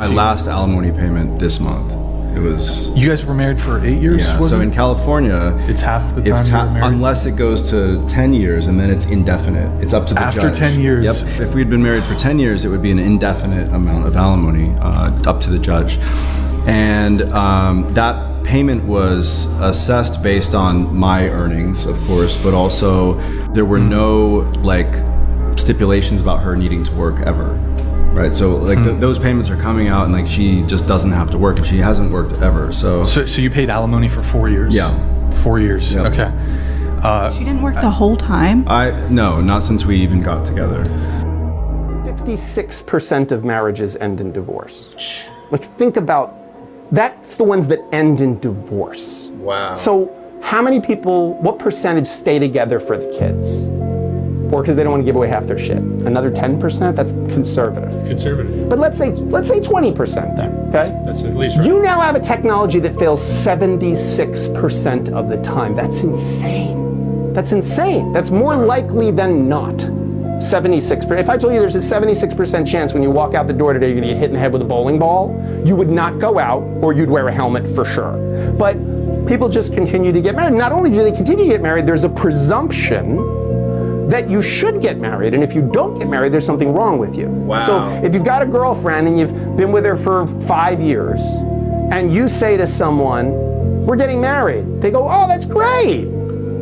My last alimony payment this month. It was. You guys were married for 8 years? Yeah. Was So it? in California, It's half the time you were married? unless it goes to 10 years and then it's indefinite. It's up to the After judge. 10 years. Yep. If we'd been married for 10 years, it would be an indefinite amount of alimony, up to the judge. And that payment was assessed based on my earnings, of course, but also there were no stipulations about her needing to work ever. Right, so those payments are coming out, and she just doesn't have to work, and she hasn't worked ever. So you paid alimony for 4 years? Yeah. 4 years. Yep. Okay. She didn't work the whole time? No, not since we even got together. 56% of marriages end in divorce. Think about, that's the ones that end in divorce. Wow. So how many people, what percentage stay together for the kids? Or because they don't want to give away half their shit. Another 10%? That's conservative. Conservative. But let's say 20% then, okay? That's at least right. You now have a technology that fails 76% of the time. That's insane. That's insane. That's more likely than not. 76%. If I told you there's a 76% chance when you walk out the door today you're gonna get hit in the head with a bowling ball, you would not go out, or you'd wear a helmet for sure. But people just continue to get married. Not only do they continue to get married, there's a presumption that you should get married, and if you don't get married, there's something wrong with you. Wow. So if you've got a girlfriend and you've been with her for 5 years, and you say to someone, "We're getting married," they go, "Oh, that's great."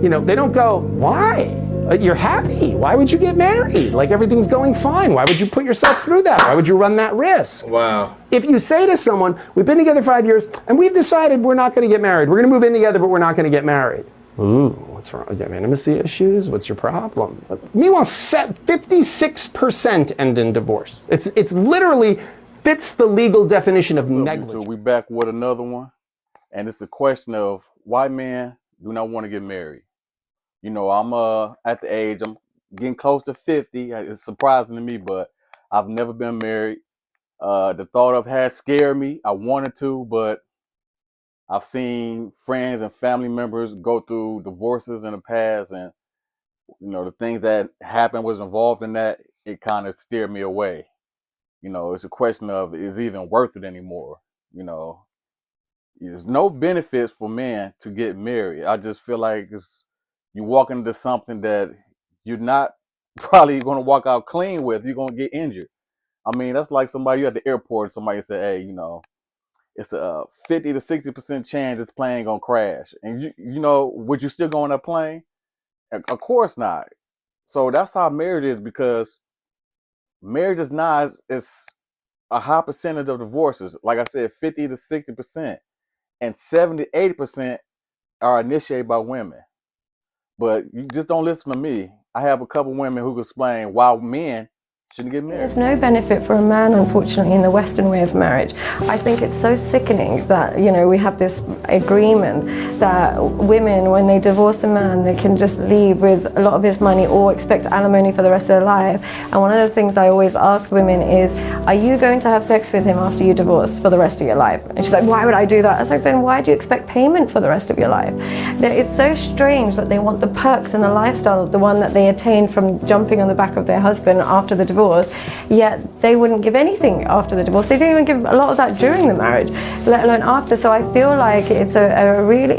They don't go, "Why? You're happy. Why would you get married? Everything's going fine. Why would you put yourself through that? Why would you run that risk?" Wow. If you say to someone, "We've been together 5 years, and we've decided we're not going to get married. We're going to move in together, but we're not going to get married." Ooh, what's wrong? You have intimacy issues? What's your problem? Meanwhile, 56% end in divorce. It's literally fits the legal definition of negligence. We back with another one, and it's a question of why men do not want to get married. I'm at the age, I'm getting close to 50. It's surprising to me, but I've never been married. The thought of has scared me. I wanted to, but I've seen friends and family members go through divorces in the past, and the things that happened was involved in that. It kind of steered me away. It's a question of, is it even worth it anymore? There's no benefits for men to get married. I just feel like you walk into something that you're not probably going to walk out clean with. You're going to get injured. I mean, that's like somebody at the airport. Somebody say, "Hey, it's a 50 to 60% chance this plane gonna crash." And would you still go on that plane? Of course not. So that's how marriage is, because marriage is not, it's a high percentage of divorces. Like I said, 50 to 60%, and 70 to 80% are initiated by women. But you just don't listen to me. I have a couple women who can explain why men shouldn't get married. There's no benefit for a man, unfortunately, in the Western way of marriage. I think it's so sickening that, we have this agreement that women, when they divorce a man, they can just leave with a lot of his money or expect alimony for the rest of their life. And one of the things I always ask women is, are you going to have sex with him after you divorce for the rest of your life? And she's like, why would I do that? I was like, then why do you expect payment for the rest of your life? It's so strange that they want the perks and the lifestyle of the one that they attained from jumping on the back of their husband after the divorce, yet they wouldn't give anything after the divorce. They didn't even give a lot of that during the marriage, let alone after. So I feel like it's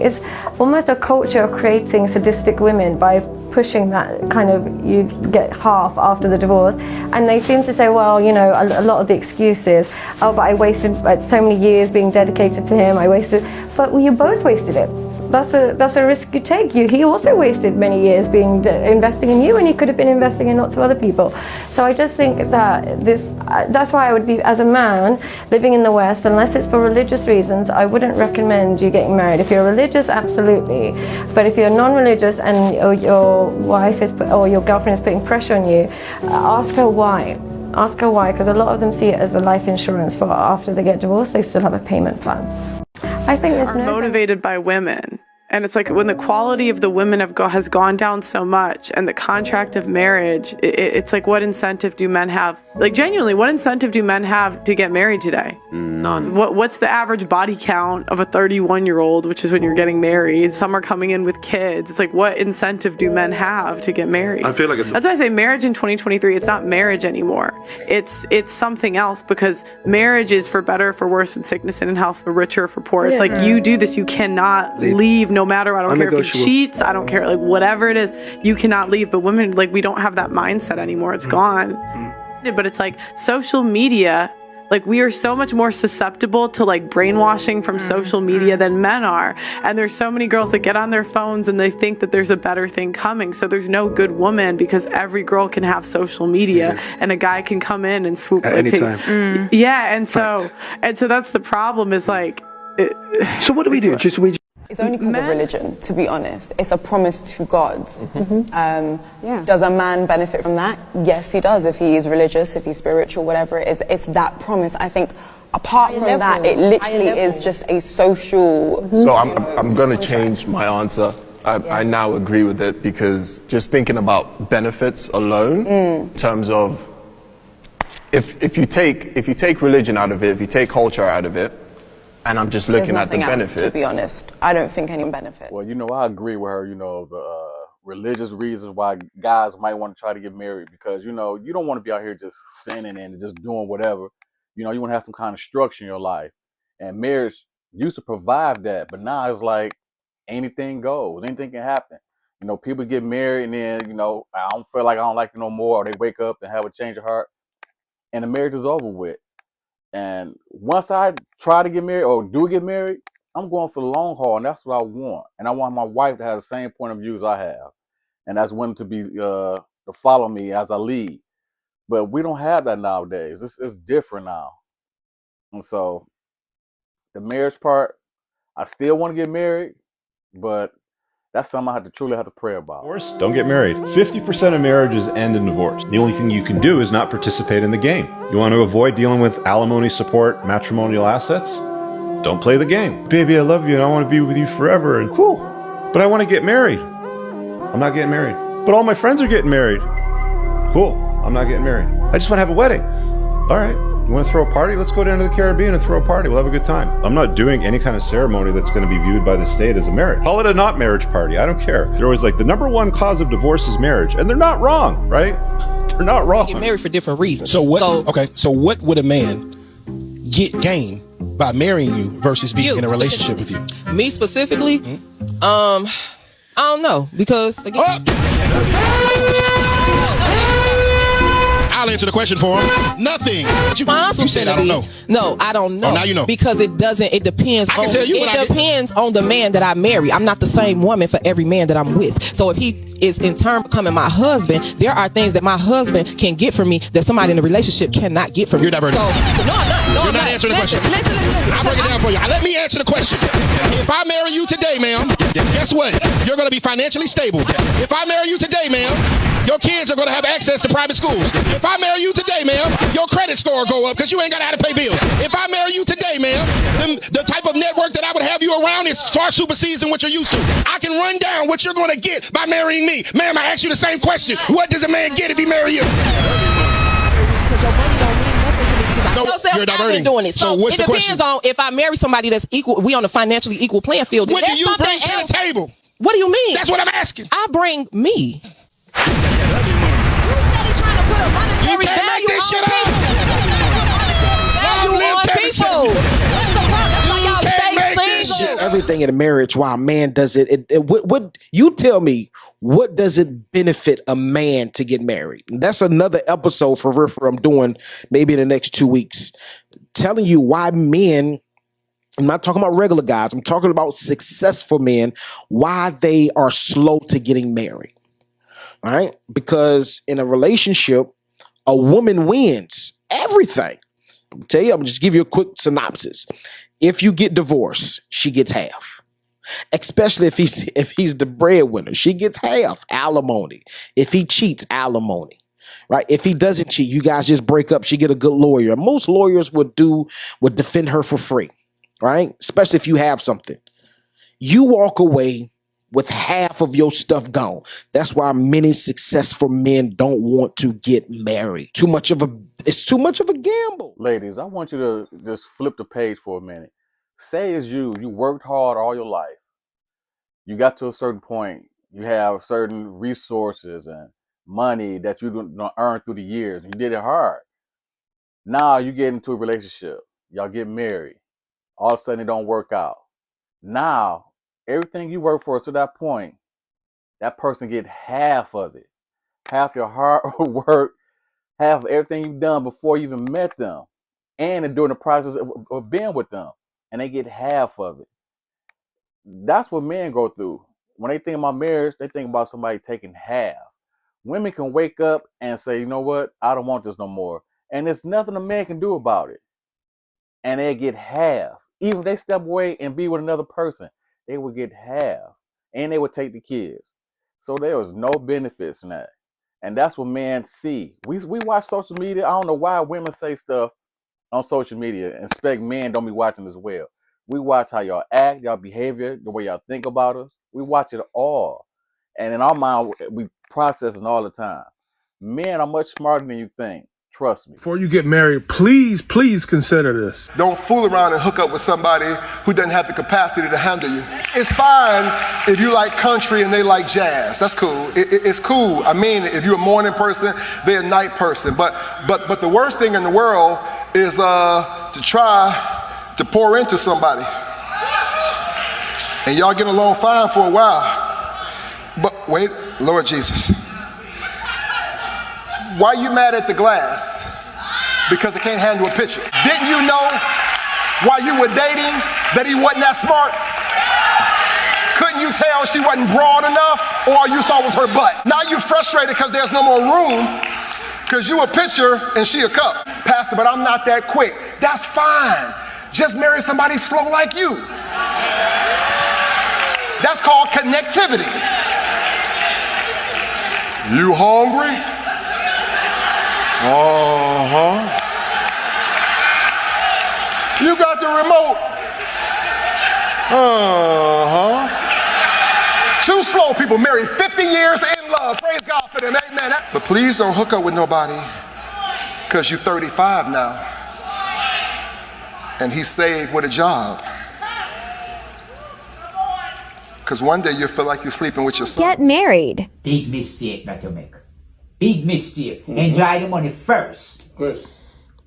it's almost a culture of creating sadistic women by pushing that kind of, you get half after the divorce. And they seem to say, well, a lot of the excuses, oh, but I wasted so many years being dedicated to him, but you both wasted it. That's a risk you take. He also wasted many years investing in you, and he could have been investing in lots of other people. So I just think that that's why I would be, as a man living in the West, unless it's for religious reasons, I wouldn't recommend you getting married. If you're religious, absolutely. But if you're non-religious and your wife or your girlfriend is putting pressure on you, ask her why. Ask her why, because a lot of them see it as a life insurance for after they get divorced, they still have a payment plan. I think there's Are motivated by women. And it's like when the quality of the women has gone down so much, and the contract of marriage, it's like, what incentive do men have? Like, genuinely, what incentive do men have to get married today? None. What's the average body count of a 31-year-old, which is when you're getting married? Some are coming in with kids. It's like, what incentive do men have to get married? I feel like That's why I say marriage in 2023, it's not marriage anymore. It's something else, because marriage is for better, for worse, in sickness and in health, for richer, for poor. It's like, you do this, you cannot leave, no matter, I don't care if he cheats, I don't care, like, whatever it is, you cannot leave. But women, like, we don't have that mindset anymore. It's gone. But it's like social media, like, we are so much more susceptible to like brainwashing from social media than men are. And there's so many girls that get on their phones and they think that there's a better thing coming. So there's no good woman, because every girl can have social media and a guy can come in and swoop at any time. Yeah, and so that's the problem, is like, So what do we do? It's only because of religion, to be honest. It's a promise to God. Does a man benefit from that? Yes, he does, if he is religious, if he's spiritual, whatever it is. It's that promise. I think apart from that, it literally is just a social... So I'm going to change my answer. I now agree with it, because just thinking about benefits alone, in terms of if you take religion out of it, if you take culture out of it, and I'm just looking at the benefits. To be honest, I don't think any benefits. Well, I agree with her, the religious reasons why guys might want to try to get married, because, you don't want to be out here just sinning and just doing whatever. You want to have some kind of structure in your life. And marriage used to provide that, but now it's like anything goes. Anything can happen. People get married and then, I don't feel like I don't like you no more, or they wake up and have a change of heart, and the marriage is over with. And once I try to get married or do get married, I'm going for the long haul, and that's what I want. And I want my wife to have the same point of view as I have, and that's women to be to follow me as I lead. But we don't have that nowadays. It's different now, and so the marriage part, I still want to get married, but that's something I truly have to pray about. Divorce, don't get married. 50% of marriages end in divorce. The only thing you can do is not participate in the game. You want to avoid dealing with alimony support, matrimonial assets? Don't play the game. Baby, I love you and I want to be with you forever, and cool. But I want to get married. I'm not getting married. But all my friends are getting married. Cool. I'm not getting married. I just want to have a wedding. All right. You want to throw a party? Let's go down to the Caribbean and throw a party. We'll have a good time. I'm not doing any kind of ceremony that's going to be viewed by the state as a marriage. Call it a not marriage party. I don't care. They're always like, the number one cause of divorce is marriage. And they're not wrong, right? They're not wrong. Get married for different reasons. So what would a man gain by marrying you versus being in a relationship with you? Me specifically? I don't know, because again, I'll answer the question for him. Nothing. You said I don't know. No, I don't know. Oh, now you know. Because it depends. I can tell you it depends on the man that I marry. I'm not the same woman for every man that I'm with. So if he is in turn becoming my husband, there are things that my husband can get from me that somebody in a relationship cannot get from me. You're diverting. No, You're not answering the question. Listen. I'll break it down for you. Let me answer the question. If I marry you today, ma'am, guess what? You're going to be financially stable. If I marry you today, ma'am, your kids are going to have access to private schools. If I marry you today, ma'am, your credit score will go up because you ain't got to have to pay bills. If I marry you today, ma'am, then the type of network that I would have you around is far supersedes than what you're used to. I can run down what you're going to get by marrying me. Ma'am, I ask you the same question. What does a man get if he marry you? No, you're diverting. Doing it. So what's it the depends question? on if I marry somebody that's equal, we on a financially equal playing field. What do you bring to the table? What do you mean? That's what I'm asking. I bring me. You can't make this shit up. Everything in a marriage, while a man does it, what you tell me, what does it benefit a man to get married? That's another episode for Riffer I'm doing maybe in the next 2 weeks, telling you why men, I'm not talking about regular guys, I'm talking about successful men, why they are slow to getting married. All right? Because in a relationship, a woman wins everything. I'm gonna just give you a quick synopsis. If you get divorced, she gets half. Especially if he's the breadwinner, she gets half alimony. If he cheats, alimony. Right? If he doesn't cheat, you guys just break up. She get a good lawyer. Most lawyers would defend her for free. Right? Especially if you have something. you walk away with half of your stuff gone. That's why many successful men don't want to get married. It's too much of a gamble. Ladies, I want you to just flip the page for a minute. Say it's you worked hard all your life. You got to a certain point. You have certain resources and money that you earned through the years. You did it hard. Now you get into a relationship. Y'all get married. All of a sudden it don't work out. Now, everything you work for to that point, that person get half of it. Half your hard work, half of everything you've done before you even met them. And during the process of being with them. And they get half of it. That's what men go through. When they think about marriage, they think about somebody taking half. Women can wake up and say, you know what? I don't want this no more. And there's nothing a man can do about it. And they get half. Even if they step away and be with another person, they would get half. And they would take the kids. So there was no benefits in that. And that's what men see. We watch social media. I don't know why women say stuff on social media and expect men don't be watching as well. We watch how y'all act, y'all behavior, the way y'all think about us. We watch it all. And in our mind, we processing all the time. Men are much smarter than you think. Trust me. Before you get married, please consider this. Don't fool around and hook up with somebody who doesn't have the capacity to handle you. It's fine if you like country and they like jazz. That's cool. It's cool. I mean, if you're a morning person, they're a night person. But the worst thing in the world is to try to pour into somebody. And y'all getting along fine for a while. But wait, Lord Jesus. Why you mad at the glass? Because it can't handle a picture. Didn't you know while you were dating that he wasn't that smart? Couldn't you tell she wasn't broad enough? Or all you saw was her butt? Now you're frustrated because there's no more room because you a pitcher and she a cup. Pastor, but I'm not that quick. That's fine. Just marry somebody slow like you. That's called connectivity. You hungry? Uh-huh. You got the remote? Uh-huh. Too slow people married 50 years in love. Praise God for them. Amen. But please don't hook up with nobody because you're 35 now. And he's saved with a job. Because one day you'll feel like you're sleeping with your son. Get married. Big mistake that you make. Big mistake. Enjoy the money first.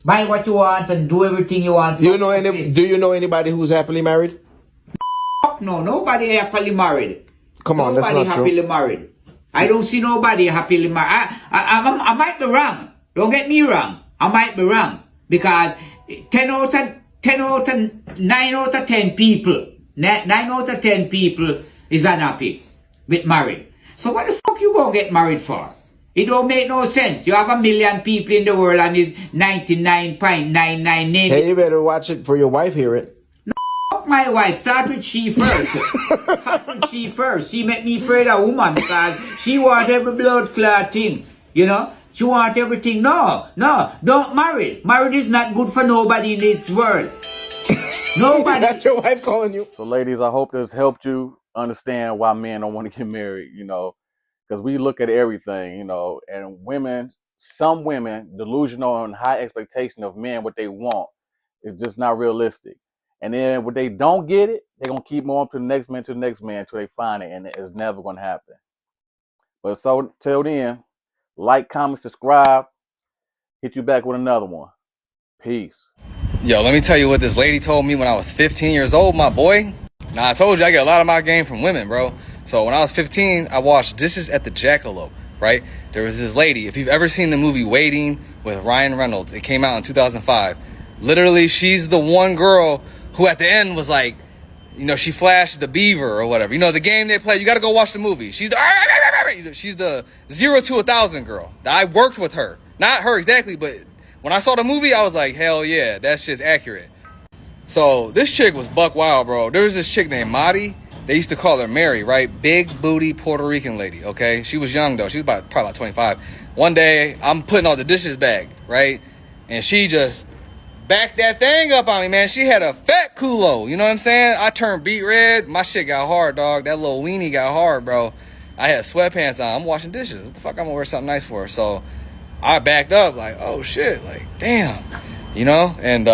Buy what you want and do everything you want. Do you know anybody who's happily married? No, nobody happily married. Come on, that's not true. Nobody happily married. I don't see nobody happily married. I might be wrong. Don't get me wrong. I might be wrong. Because 9 out of 10 people, 9 out of 10 people is unhappy with married. So what the fuck you gonna get married for? It don't make no sense. You have 1 million people in the world and it's 99.99. Hey, you better watch it for your wife hear it. No, fuck my wife. Start with she first. Start with she first. She make me afraid of woman because she want every blood clot thing. You know? She want everything. No, don't marry. Marriage is not good for nobody in this world. Nobody. That's your wife calling you. So ladies, I hope this helped you understand why men don't want to get married, you know, because we look at everything, you know, and some women delusional on high expectation of men, what they want is just not realistic. And then when they don't get it, they're going to keep going to the next man until they find it. And it's never going to happen. But so till then, like, comment, subscribe. Hit you back with another one. Peace. Yo, let me tell you what this lady told me when I was 15 years old, my boy. Now, I told you I get a lot of my game from women, bro. So when I was 15, I washed dishes at the Jackalope, right? There was this lady. If you've ever seen the movie Waiting with Ryan Reynolds, it came out in 2005. Literally, she's the one girl who at the end was like, you know, she flashed the beaver or whatever. You know, the game they play, you got to go watch the movie. She's the 0 to 1,000 girl. I worked with her. Not her exactly, but when I saw the movie, I was like, hell yeah, that's just accurate. So this chick was buck wild, bro. There was this chick named Madi. They used to call her Mary, right? Big booty Puerto Rican lady, okay? She was young, though. She was probably about 25. One day, I'm putting all the dishes back, right? And she just backed that thing up on me, man. She had a fat culo. You know what I'm saying? I turned beet red. My shit got hard, dog. That little weenie got hard, bro. I had sweatpants on. I'm washing dishes. What the fuck I'm gonna wear something nice for? So I backed up like, oh shit, like damn, you know. And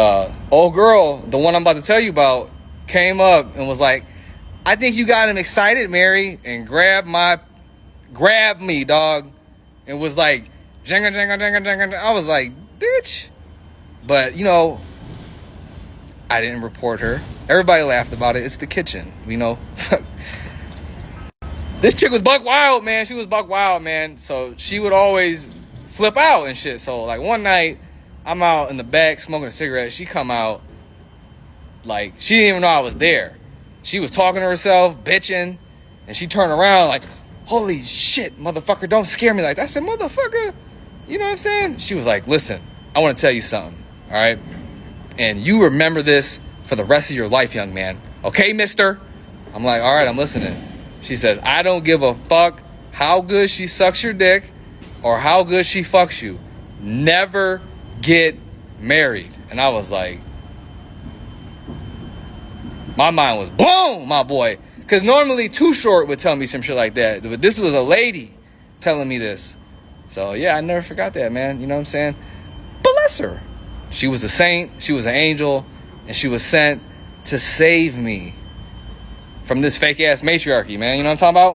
old girl, the one I'm about to tell you about, came up and was like, I think you got him excited, Mary, and grabbed me, dog, and was like, jenga, jenga, jenga, jenga. I was like, bitch. But, you know, I didn't report her. Everybody laughed about it. It's the kitchen, you know. This chick was buck wild, man. She was buck wild, man. So she would always flip out and shit. So, like, one night, I'm out in the back smoking a cigarette. She come out, like, she didn't even know I was there. She was talking to herself, bitching, and she turned around like, holy shit, motherfucker, don't scare me like that. I said, motherfucker, you know what I'm saying? She was like, listen, I want to tell you something, all right? And you remember this for the rest of your life, young man. Okay, mister? I'm like, all right, I'm listening. She says, I don't give a fuck how good she sucks your dick or how good she fucks you. Never get married. And I was like, my mind was blown, my boy. Because normally Too Short would tell me some shit like that. But this was a lady telling me this. So, yeah, I never forgot that, man. You know what I'm saying? Bless her. She was a saint. She was an angel. And she was sent to save me from this fake-ass matriarchy, man. You know what I'm talking about?